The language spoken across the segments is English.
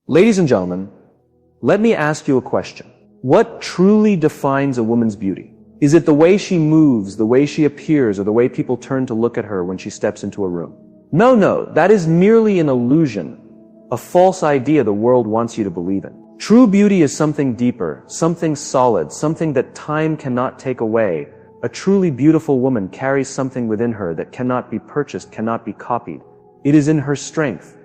Ladies and gentlemen, let me ask you a question. What truly defines a woman's beauty? Is it the way she moves, the way she appears, or the way people turn to look at her when she steps into a room? No, that is merely an illusion, a false idea the world wants you to believe in. True beauty is something deeper, something solid, something that time cannot take away. A truly beautiful woman carries something within her that cannot be purchased, cannot be copied. It is in her strength,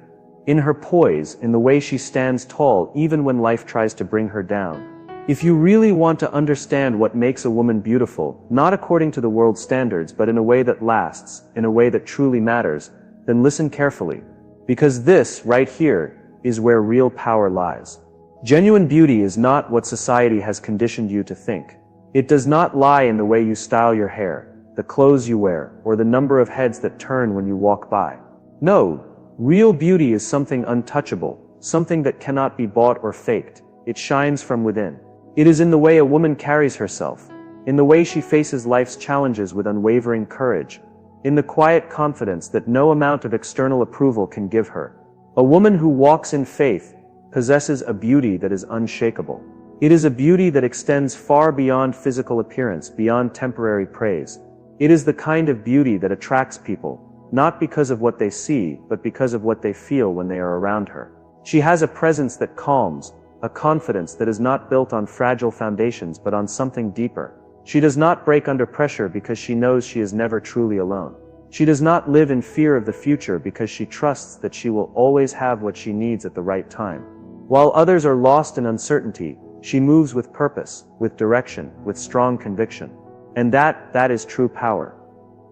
in her poise, in the way she stands tall even when life tries to bring her down. If you really want to understand what makes a woman beautiful, not according to the world's standards, but in a way that lasts, in a way that truly matters, then listen carefully. Because this, right here, is where real power lies. Genuine beauty is not what society has conditioned you to think. It does not lie in the way you style your hair, the clothes you wear, or the number of heads that turn when you walk by. No, real beauty is something untouchable, something that cannot be bought or faked. It shines from within. It is in the way a woman carries herself, in the way she faces life's challenges with unwavering courage, in the quiet confidence that no amount of external approval can give her. A woman who walks in faith possesses a beauty that is unshakable. It is a beauty that extends far beyond physical appearance, beyond temporary praise. It is the kind of beauty that attracts people, not because of what they see, but because of what they feel when they are around her. She has a presence that calms, a confidence that is not built on fragile foundations but on something deeper. She does not break under pressure because she knows she is never truly alone. She does not live in fear of the future because she trusts that she will always have what she needs at the right time. While others are lost in uncertainty, she moves with purpose, with direction, with strong conviction. And that is true power.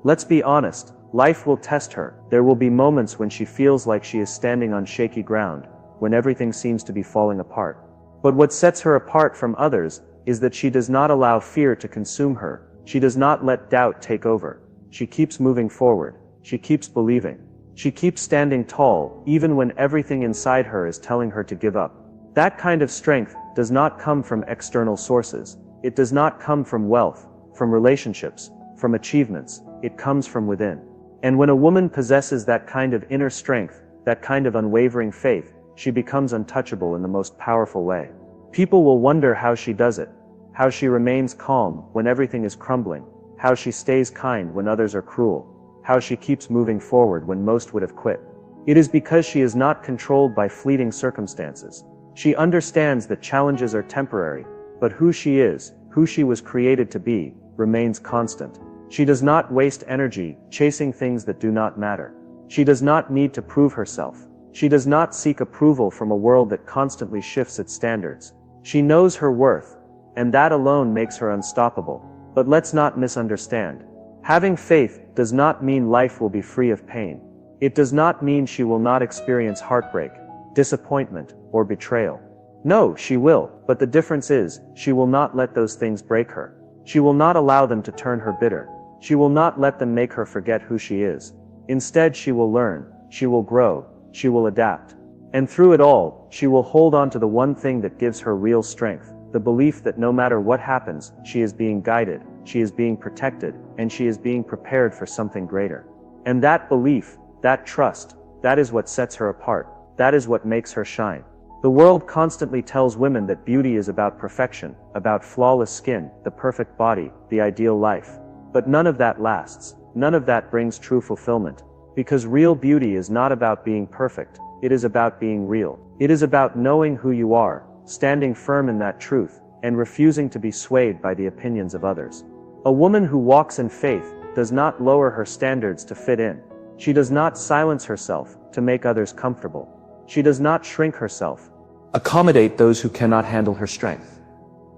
Let's be honest. Life will test her. There will be moments when she feels like she is standing on shaky ground, when everything seems to be falling apart. But what sets her apart from others is that she does not allow fear to consume her. She does not let doubt take over. She keeps moving forward. She keeps believing. She keeps standing tall, even when everything inside her is telling her to give up. That kind of strength does not come from external sources. It does not come from wealth, from relationships, from achievements. It comes from within. And when a woman possesses that kind of inner strength, that kind of unwavering faith, she becomes untouchable in the most powerful way. People will wonder how she does it, how she remains calm when everything is crumbling, how she stays kind when others are cruel, how she keeps moving forward when most would have quit. It is because she is not controlled by fleeting circumstances. She understands that challenges are temporary, but who she is, who she was created to be, remains constant. She does not waste energy chasing things that do not matter. She does not need to prove herself. She does not seek approval from a world that constantly shifts its standards. She knows her worth, and that alone makes her unstoppable. But let's not misunderstand. Having faith does not mean life will be free of pain. It does not mean she will not experience heartbreak, disappointment, or betrayal. No, she will, but the difference is, she will not let those things break her. She will not allow them to turn her bitter. She will not let them make her forget who she is. Instead, she will learn, she will grow, she will adapt. And through it all, she will hold on to the one thing that gives her real strength, the belief that no matter what happens, she is being guided, she is being protected, and she is being prepared for something greater. And that belief, that trust, that is what sets her apart. That is what makes her shine. The world constantly tells women that beauty is about perfection, about flawless skin, the perfect body, the ideal life. But none of that lasts. None of that brings true fulfillment. Because real beauty is not about being perfect. It is about being real. It is about knowing who you are, standing firm in that truth, and refusing to be swayed by the opinions of others. A woman who walks in faith does not lower her standards to fit in. She does not silence herself to make others comfortable. She does not shrink herself, accommodate those who cannot handle her strength.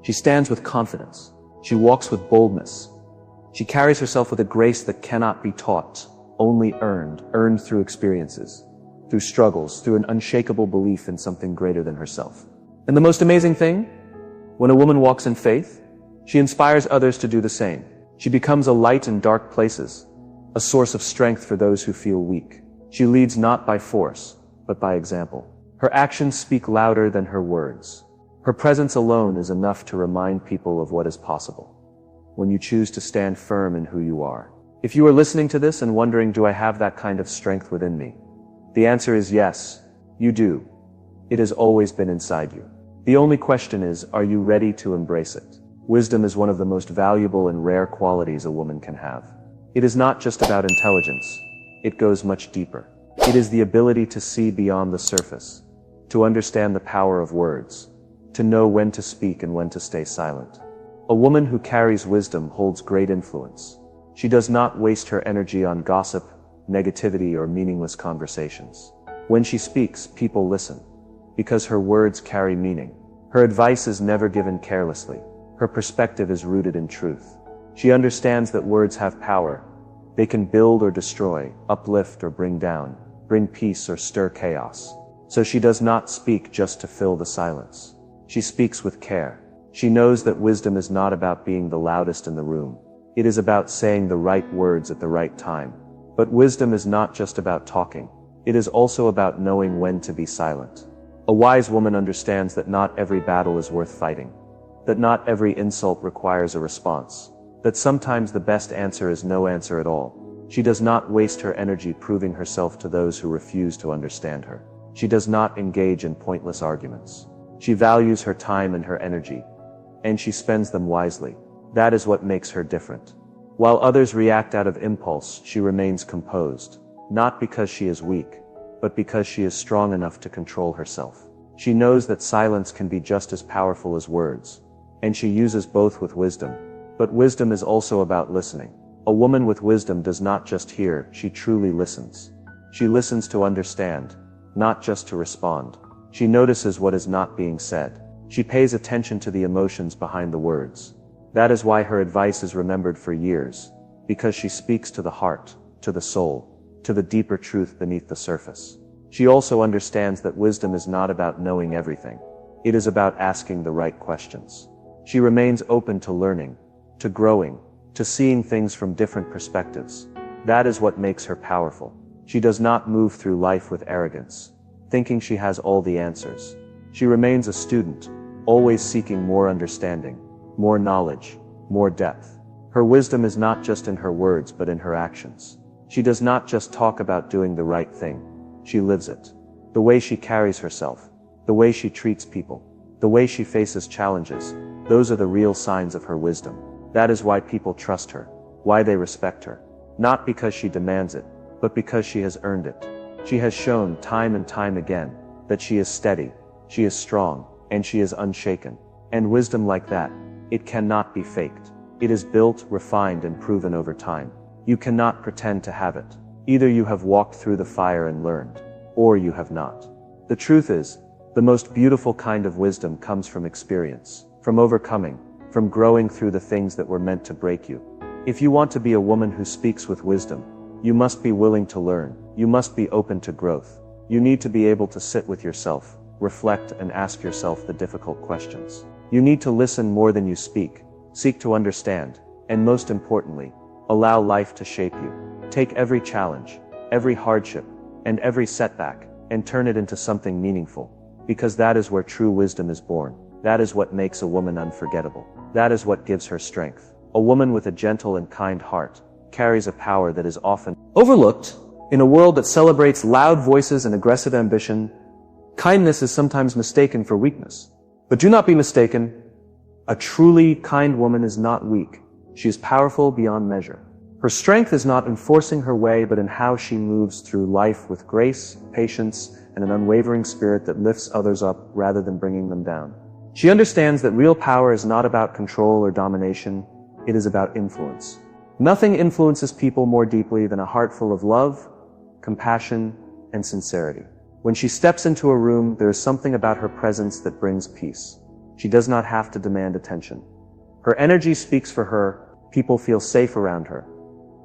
She stands with confidence. She walks with boldness. She carries herself with a grace that cannot be taught, only earned through experiences, through struggles, through an unshakable belief in something greater than herself. And the most amazing thing, when a woman walks in faith, she inspires others to do the same. She becomes a light in dark places, a source of strength for those who feel weak. She leads not by force, but by example. Her actions speak louder than her words. Her presence alone is enough to remind people of what is possible when you choose to stand firm in who you are. If you are listening to this and wondering, do I have that kind of strength within me? The answer is yes, you do. It has always been inside you. The only question is, are you ready to embrace it? Wisdom is one of the most valuable and rare qualities a woman can have. It is not just about intelligence. It goes much deeper. It is the ability to see beyond the surface, to understand the power of words, to know when to speak and when to stay silent. A woman who carries wisdom holds great influence. She does not waste her energy on gossip, negativity, or meaningless conversations. When she speaks, people listen, because her words carry meaning. Her advice is never given carelessly. Her perspective is rooted in truth. She understands that words have power. They can build or destroy, uplift or bring down, bring peace or stir chaos. So she does not speak just to fill the silence. She speaks with care. She knows that wisdom is not about being the loudest in the room. It is about saying the right words at the right time. But wisdom is not just about talking. It is also about knowing when to be silent. A wise woman understands that not every battle is worth fighting, that not every insult requires a response, that sometimes the best answer is no answer at all. She does not waste her energy proving herself to those who refuse to understand her. She does not engage in pointless arguments. She values her time and her energy, and she spends them wisely. That is what makes her different. While others react out of impulse, she remains composed, not because she is weak, but because she is strong enough to control herself. She knows that silence can be just as powerful as words, and she uses both with wisdom. But wisdom is also about listening. A woman with wisdom does not just hear, she truly listens. She listens to understand, not just to respond. She notices what is not being said. She pays attention to the emotions behind the words. That is why her advice is remembered for years, because she speaks to the heart, to the soul, to the deeper truth beneath the surface. She also understands that wisdom is not about knowing everything. It is about asking the right questions. She remains open to learning, to growing, to seeing things from different perspectives. That is what makes her powerful. She does not move through life with arrogance, thinking she has all the answers. She remains a student, always seeking more understanding, more knowledge, more depth. Her wisdom is not just in her words but in her actions. She does not just talk about doing the right thing, she lives it. The way she carries herself, the way she treats people, the way she faces challenges, those are the real signs of her wisdom. That is why people trust her, why they respect her. Not because she demands it, but because she has earned it. She has shown time and time again that she is steady, she is strong, and she is unshaken. And wisdom like that, it cannot be faked. It is built, refined, and proven over time. You cannot pretend to have it. Either you have walked through the fire and learned, or you have not. The truth is, the most beautiful kind of wisdom comes from experience, from overcoming, from growing through the things that were meant to break you. If you want to be a woman who speaks with wisdom, you must be willing to learn. You must be open to growth. You need to be able to sit with yourself, reflect, and ask yourself the difficult questions. You need to listen more than you speak, seek to understand, and most importantly, allow life to shape you. Take every challenge, every hardship, and every setback, and turn it into something meaningful. Because that is where true wisdom is born. That is what makes a woman unforgettable. That is what gives her strength. A woman with a gentle and kind heart carries a power that is often overlooked. In a world that celebrates loud voices and aggressive ambition, kindness is sometimes mistaken for weakness. But do not be mistaken. A truly kind woman is not weak. She is powerful beyond measure. Her strength is not in forcing her way, but in how she moves through life with grace, patience, and an unwavering spirit that lifts others up rather than bringing them down. She understands that real power is not about control or domination. It is about influence. Nothing influences people more deeply than a heart full of love, compassion, and sincerity. When she steps into a room, there is something about her presence that brings peace. She does not have to demand attention. Her energy speaks for her. People feel safe around her.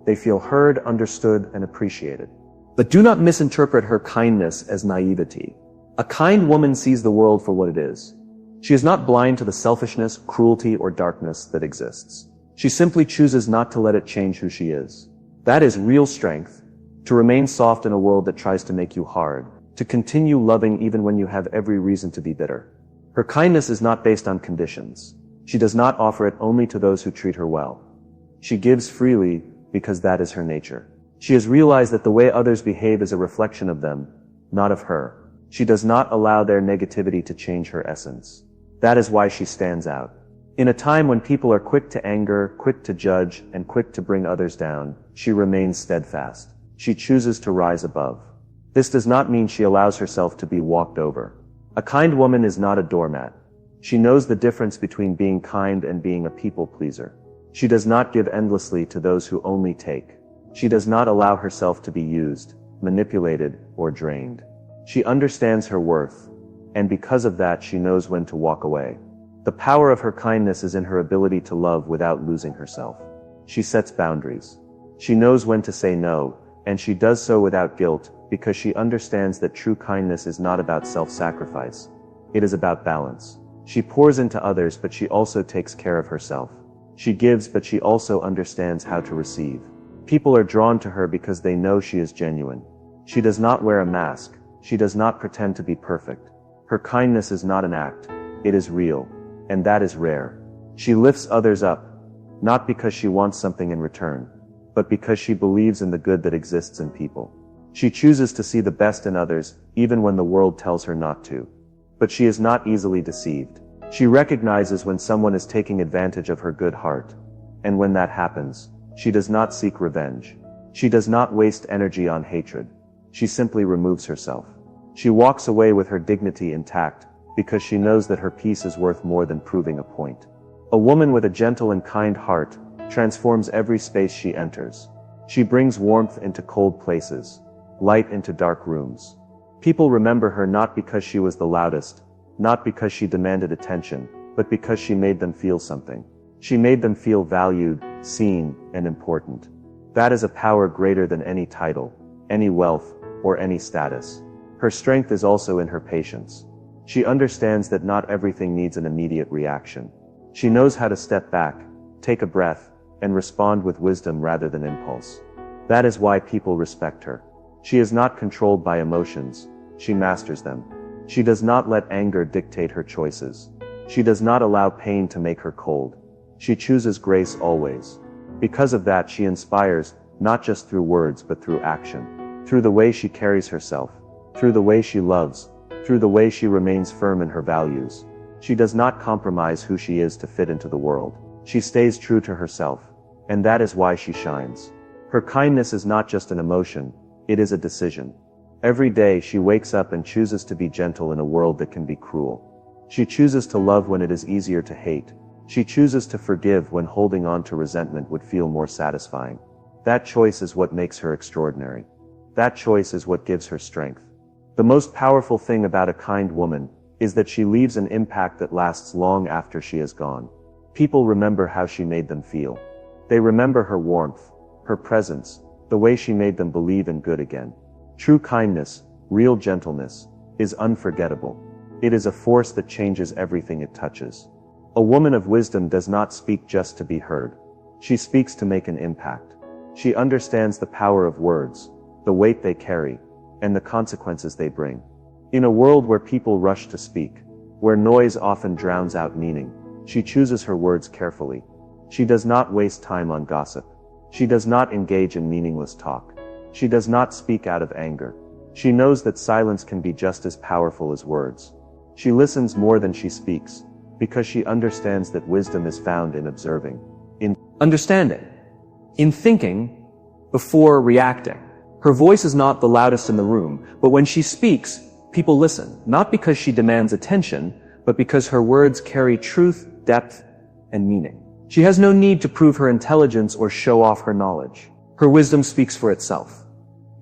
They feel heard, understood, and appreciated. But do not misinterpret her kindness as naivety. A kind woman sees the world for what it is. She is not blind to the selfishness, cruelty, or darkness that exists. She simply chooses not to let it change who she is. That is real strength, to remain soft in a world that tries to make you hard, to continue loving even when you have every reason to be bitter. Her kindness is not based on conditions. She does not offer it only to those who treat her well. She gives freely because that is her nature. She has realized that the way others behave is a reflection of them, not of her. She does not allow their negativity to change her essence. That is why she stands out. In a time when people are quick to anger, quick to judge, and quick to bring others down, she remains steadfast. She chooses to rise above. This does not mean she allows herself to be walked over. A kind woman is not a doormat. She knows the difference between being kind and being a people pleaser. She does not give endlessly to those who only take. She does not allow herself to be used, manipulated, or drained. She understands her worth, and because of that she knows when to walk away. The power of her kindness is in her ability to love without losing herself. She sets boundaries. She knows when to say no, and she does so without guilt, because she understands that true kindness is not about self-sacrifice. It is about balance. She pours into others, but she also takes care of herself. She gives, but she also understands how to receive. People are drawn to her because they know she is genuine. She does not wear a mask. She does not pretend to be perfect. Her kindness is not an act. It is real. And that is rare. She lifts others up, not because she wants something in return, but because she believes in the good that exists in people. She chooses to see the best in others, even when the world tells her not to. But she is not easily deceived. She recognizes when someone is taking advantage of her good heart. And when that happens, she does not seek revenge. She does not waste energy on hatred. She simply removes herself. She walks away with her dignity intact, because she knows that her peace is worth more than proving a point. A woman with a gentle and kind heart transforms every space she enters. She brings warmth into cold places, light into dark rooms. People remember her not because she was the loudest, not because she demanded attention, but because she made them feel something. She made them feel valued, seen, and important. That is a power greater than any title, any wealth, or any status. Her strength is also in her patience. She understands that not everything needs an immediate reaction. She knows how to step back, take a breath, and respond with wisdom rather than impulse. That is why people respect her. She is not controlled by emotions. She masters them. She does not let anger dictate her choices. She does not allow pain to make her cold. She chooses grace always. Because of that, she inspires, not just through words but through action. Through the way she carries herself. Through the way she loves. Through the way she remains firm in her values. She does not compromise who she is to fit into the world. She stays true to herself. And that is why she shines. Her kindness is not just an emotion, it is a decision. Every day she wakes up and chooses to be gentle in a world that can be cruel. She chooses to love when it is easier to hate. She chooses to forgive when holding on to resentment would feel more satisfying. That choice is what makes her extraordinary. That choice is what gives her strength. The most powerful thing about a kind woman is that she leaves an impact that lasts long after she is gone. People remember how she made them feel. They remember her warmth, her presence, the way she made them believe in good again. True kindness, real gentleness, is unforgettable. It is a force that changes everything it touches. A woman of wisdom does not speak just to be heard. She speaks to make an impact. She understands the power of words, the weight they carry, and the consequences they bring. In a world where people rush to speak, where noise often drowns out meaning, she chooses her words carefully. She does not waste time on gossip. She does not engage in meaningless talk. She does not speak out of anger. She knows that silence can be just as powerful as words. She listens more than she speaks, because she understands that wisdom is found in observing, in understanding, in thinking before reacting. Her voice is not the loudest in the room, but when she speaks, people listen, not because she demands attention, but because her words carry truth, depth, and meaning. She has no need to prove her intelligence or show off her knowledge. Her wisdom speaks for itself.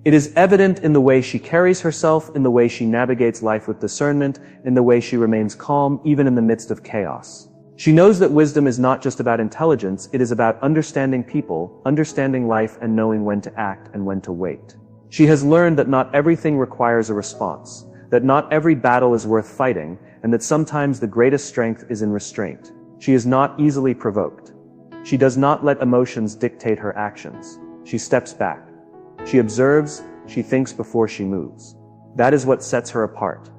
It is evident in the way she carries herself, in the way she navigates life with discernment, in the way she remains calm even in the midst of chaos. She knows that wisdom is not just about intelligence, it is about understanding people, understanding life, and knowing when to act and when to wait. She has learned that not everything requires a response, that not every battle is worth fighting, and that sometimes the greatest strength is in restraint. She is not easily provoked. She does not let emotions dictate her actions. She steps back. She observes, she thinks before she moves. That is what sets her apart.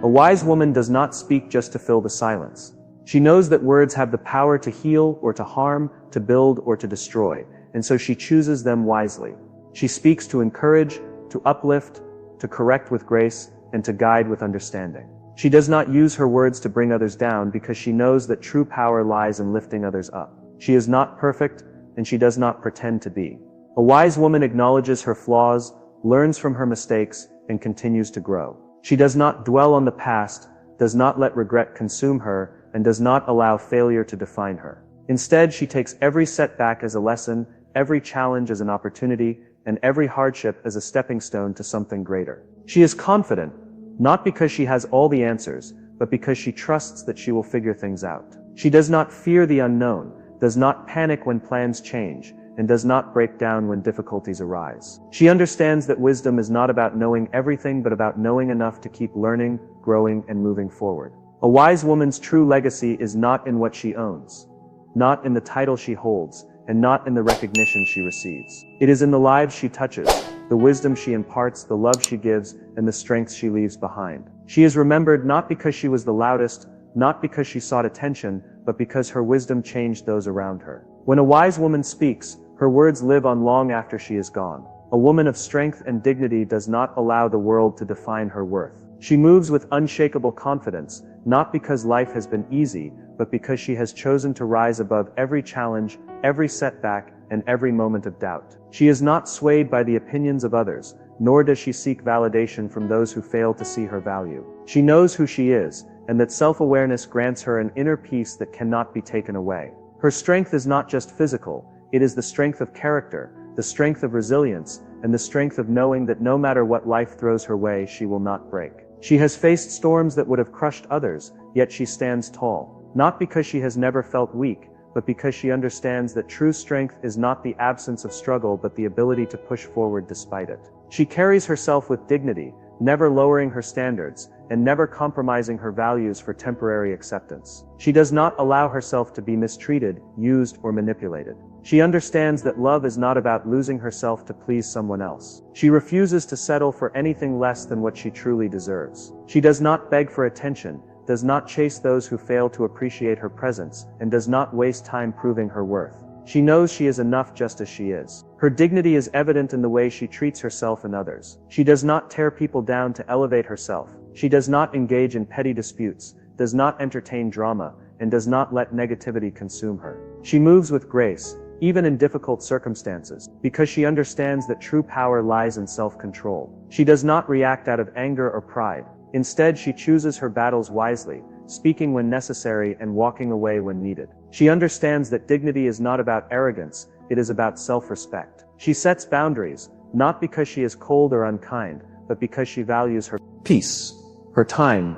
A wise woman does not speak just to fill the silence. She knows that words have the power to heal or to harm, to build or to destroy, and so she chooses them wisely. She speaks to encourage, to uplift, to correct with grace, and to guide with understanding. She does not use her words to bring others down because she knows that true power lies in lifting others up. She is not perfect, and she does not pretend to be. A wise woman acknowledges her flaws, learns from her mistakes, and continues to grow. She does not dwell on the past, does not let regret consume her, and does not allow failure to define her. Instead, she takes every setback as a lesson, every challenge as an opportunity, and every hardship as a stepping stone to something greater. She is confident, not because she has all the answers, but because she trusts that she will figure things out. She does not fear the unknown, does not panic when plans change, and does not break down when difficulties arise. She understands that wisdom is not about knowing everything but about knowing enough to keep learning, growing, and moving forward. A wise woman's true legacy is not in what she owns, not in the title she holds, and not in the recognition she receives. It is in the lives she touches, the wisdom she imparts, the love she gives, and the strength she leaves behind. She is remembered not because she was the loudest, not because she sought attention, but because her wisdom changed those around her. When a wise woman speaks, her words live on long after she is gone. A woman of strength and dignity does not allow the world to define her worth. She moves with unshakable confidence, not because life has been easy, but because she has chosen to rise above every challenge, every setback, and every moment of doubt. She is not swayed by the opinions of others, nor does she seek validation from those who fail to see her value. She knows who she is, and that self-awareness grants her an inner peace that cannot be taken away. Her strength is not just physical, it is the strength of character, the strength of resilience, and the strength of knowing that no matter what life throws her way, she will not break. She has faced storms that would have crushed others, yet she stands tall, not because she has never felt weak, but because she understands that true strength is not the absence of struggle but the ability to push forward despite it. She carries herself with dignity, never lowering her standards, and never compromising her values for temporary acceptance. She does not allow herself to be mistreated, used, or manipulated. She understands that love is not about losing herself to please someone else. She refuses to settle for anything less than what she truly deserves. She does not beg for attention, does not chase those who fail to appreciate her presence, and does not waste time proving her worth. She knows she is enough just as she is. Her dignity is evident in the way she treats herself and others. She does not tear people down to elevate herself. She does not engage in petty disputes, does not entertain drama, and does not let negativity consume her. She moves with grace, even in difficult circumstances, because she understands that true power lies in self-control. She does not react out of anger or pride. Instead, she chooses her battles wisely, speaking when necessary and walking away when needed. She understands that dignity is not about arrogance, it is about self-respect. She sets boundaries, not because she is cold or unkind, but because she values her peace, her time,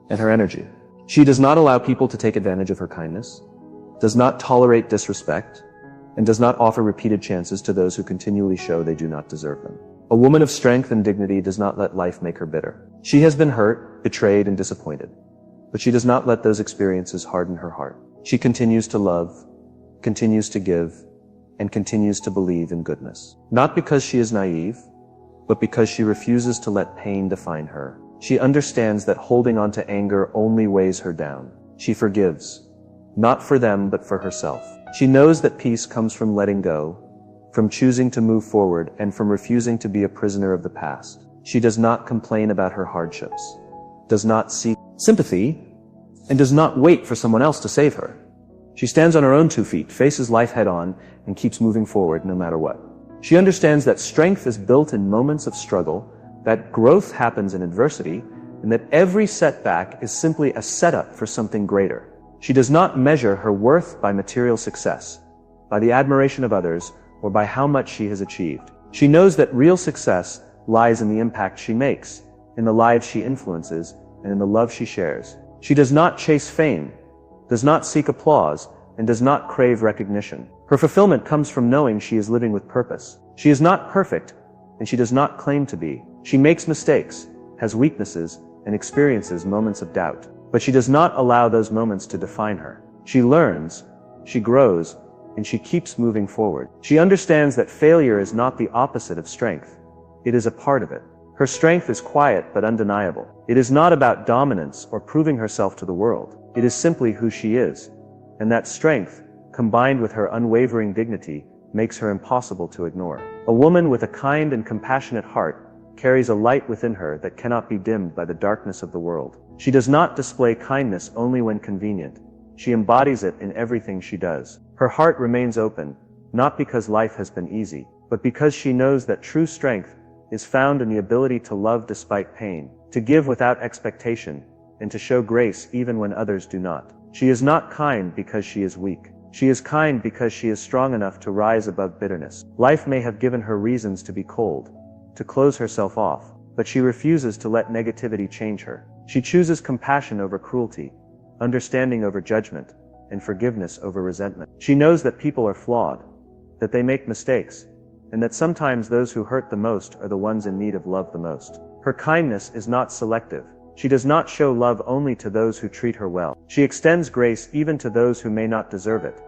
and her energy. She does not allow people to take advantage of her kindness, does not tolerate disrespect, and does not offer repeated chances to those who continually show they do not deserve them. A woman of strength and dignity does not let life make her bitter. She has been hurt, betrayed, and disappointed, but she does not let those experiences harden her heart. She continues to love, continues to give, and continues to believe in goodness. Not because she is naive, but because she refuses to let pain define her. She understands that holding on to anger only weighs her down. She forgives, not for them, but for herself. She knows that peace comes from letting go, from choosing to move forward, and from refusing to be a prisoner of the past. She does not complain about her hardships, does not seek sympathy, and does not wait for someone else to save her. She stands on her own 2 feet, faces life head on, and keeps moving forward no matter what. She understands that strength is built in moments of struggle, that growth happens in adversity, and that every setback is simply a setup for something greater. She does not measure her worth by material success, by the admiration of others, or by how much she has achieved. She knows that real success lies in the impact she makes, in the lives she influences, and in the love she shares. She does not chase fame, does not seek applause, and does not crave recognition. Her fulfillment comes from knowing she is living with purpose. She is not perfect, and she does not claim to be. She makes mistakes, has weaknesses, and experiences moments of doubt. But she does not allow those moments to define her. She learns, she grows, and she keeps moving forward. She understands that failure is not the opposite of strength. It is a part of it. Her strength is quiet but undeniable. It is not about dominance or proving herself to the world. It is simply who she is. And that strength, combined with her unwavering dignity, makes her impossible to ignore. A woman with a kind and compassionate heart, carries a light within her that cannot be dimmed by the darkness of the world. She does not display kindness only when convenient. She embodies it in everything she does. Her heart remains open, not because life has been easy, but because she knows that true strength is found in the ability to love despite pain, to give without expectation, and to show grace even when others do not. She is not kind because she is weak. She is kind because she is strong enough to rise above bitterness. Life may have given her reasons to be cold, to close herself off, but she refuses to let negativity change her. She chooses compassion over cruelty, understanding over judgment, and forgiveness over resentment. She knows that people are flawed, that they make mistakes, and that sometimes those who hurt the most are the ones in need of love the most. Her kindness is not selective. She does not show love only to those who treat her well. She extends grace even to those who may not deserve it,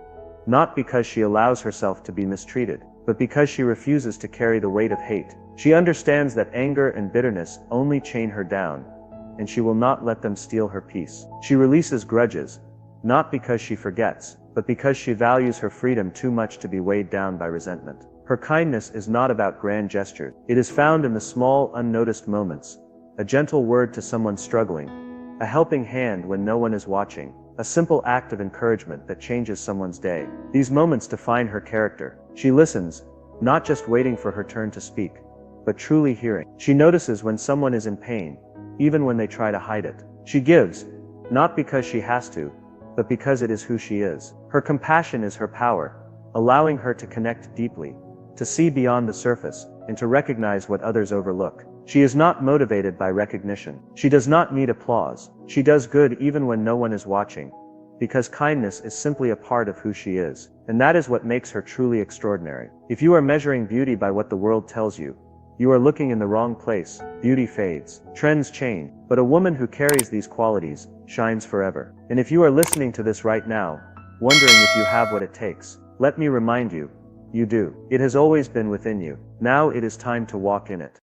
not because she allows herself to be mistreated, but because she refuses to carry the weight of hate. She understands that anger and bitterness only chain her down, and she will not let them steal her peace. She releases grudges, not because she forgets, but because she values her freedom too much to be weighed down by resentment. Her kindness is not about grand gestures. It is found in the small, unnoticed moments. A gentle word to someone struggling, a helping hand when no one is watching, a simple act of encouragement that changes someone's day. These moments define her character. She listens, not just waiting for her turn to speak, but truly hearing. She notices when someone is in pain, even when they try to hide it. She gives, not because she has to, but because it is who she is. Her compassion is her power, allowing her to connect deeply, to see beyond the surface, and to recognize what others overlook. She is not motivated by recognition. She does not need applause. She does good even when no one is watching, because kindness is simply a part of who she is, and that is what makes her truly extraordinary. If you are measuring beauty by what the world tells you, you are looking in the wrong place. Beauty fades. Trends change. But a woman who carries these qualities shines forever. And if you are listening to this right now, wondering if you have what it takes, let me remind you, you do. It has always been within you. Now it is time to walk in it.